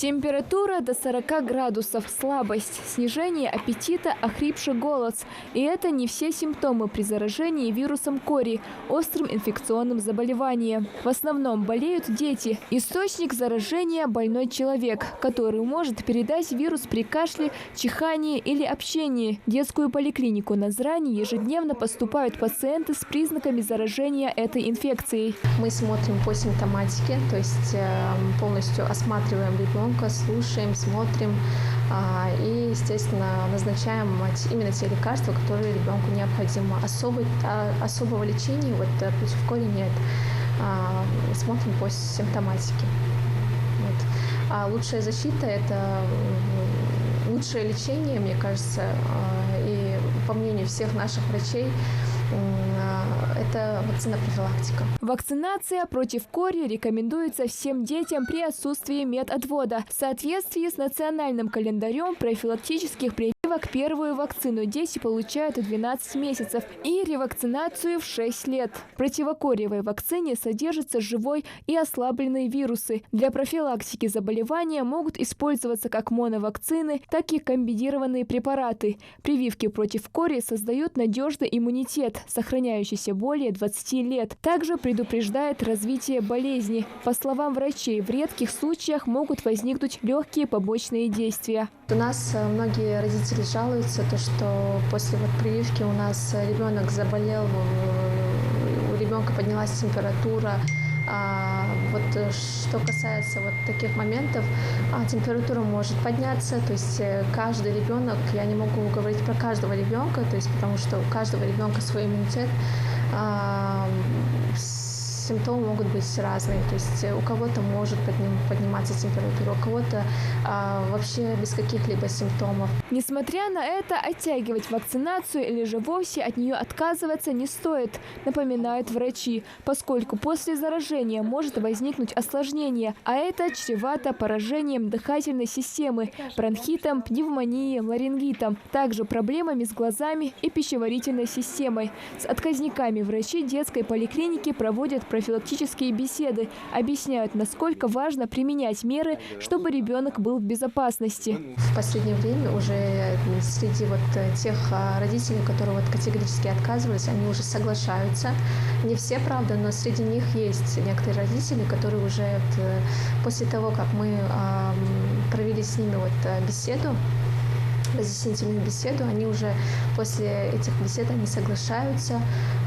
Температура до 40 градусов, слабость, снижение аппетита, охрипший голос. И это не все симптомы при заражении вирусом кори, острым инфекционным заболеванием. В основном болеют дети. Источник заражения – больной человек, который может передать вирус при кашле, чихании или общении. В детскую поликлинику Назрани ежедневно поступают пациенты с признаками заражения этой инфекцией. Мы смотрим по симптоматике, то есть полностью осматриваем ребенка, слушаем, смотрим и, естественно, назначаем именно те лекарства, которые ребенку необходимы. Особого лечения против кори нет. Смотрим по симптоматике. А лучшая защита – это лучшее лечение, мне кажется, и по мнению всех наших врачей, это вакцина-профилактика. Вакцинация против кори рекомендуется всем детям при отсутствии медотвода. В соответствии с национальным календарем профилактических прививок первую вакцину дети получают в 12 месяцев и ревакцинацию в 6 лет. В противокориевой вакцине содержатся живой и ослабленные вирусы. Для профилактики заболевания могут использоваться как моновакцины, так и комбинированные препараты. Прививки против кори создают надежный иммунитет, сохраняющийся более 20 лет. Также предупреждает развитие болезни. По словам врачей, в редких случаях могут возникнуть легкие побочные действия. У нас многие родители жалуются, что после прививки у нас ребенок заболел, у ребенка поднялась температура. Что касается таких моментов, температура может подняться, то есть каждый ребенок, я не могу говорить про каждого ребенка, то есть потому что у каждого ребенка свой иммунитет, симптомы могут быть разные, то есть у кого-то может подниматься температура, у кого-то вообще без каких-либо симптомов. Несмотря на это, оттягивать вакцинацию или же вовсе от нее отказываться не стоит, напоминают врачи, поскольку после заражения может возникнуть осложнение, а это чревато поражением дыхательной системы, бронхитом, пневмонией, ларингитом, также проблемами с глазами и пищеварительной системой. С отказниками врачи детской поликлиники проводят профилактические беседы, объясняют, насколько важно применять меры, чтобы ребенок был в безопасности. В последнее время уже среди тех родителей, которые категорически отказывались, они уже соглашаются. Не все, правда, но среди них есть некоторые родители, которые уже после того, как мы провели с ними беседу, разъяснительную беседу, они уже после этих бесед они соглашаются.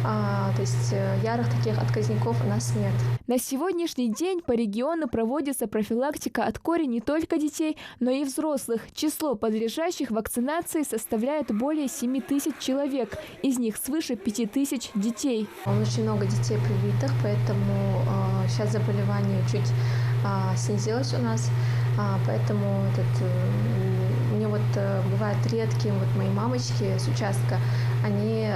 То есть ярых таких отказников у нас нет. На сегодняшний день по региону проводится профилактика от кори не только детей, но и взрослых. Число подлежащих вакцинации составляет более 7 тысяч человек, из них свыше 5 тысяч детей. Очень много детей привитых, поэтому сейчас заболевание чуть снизилось у нас, поэтому мне бывают редкие мои мамочки с участка, они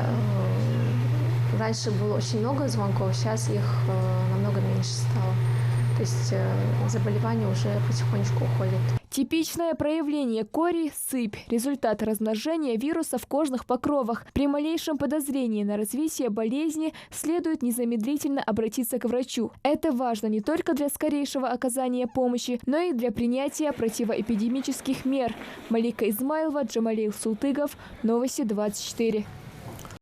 раньше было очень много звонков, сейчас их намного меньше стало. То есть заболевание уже потихонечку уходит. Типичное проявление кори – сыпь, результат размножения вируса в кожных покровах. При малейшем подозрении на развитие болезни следует незамедлительно обратиться к врачу. Это важно не только для скорейшего оказания помощи, но и для принятия противоэпидемических мер. Малика Измайлова, Джамалил Султыгов, Новости 24.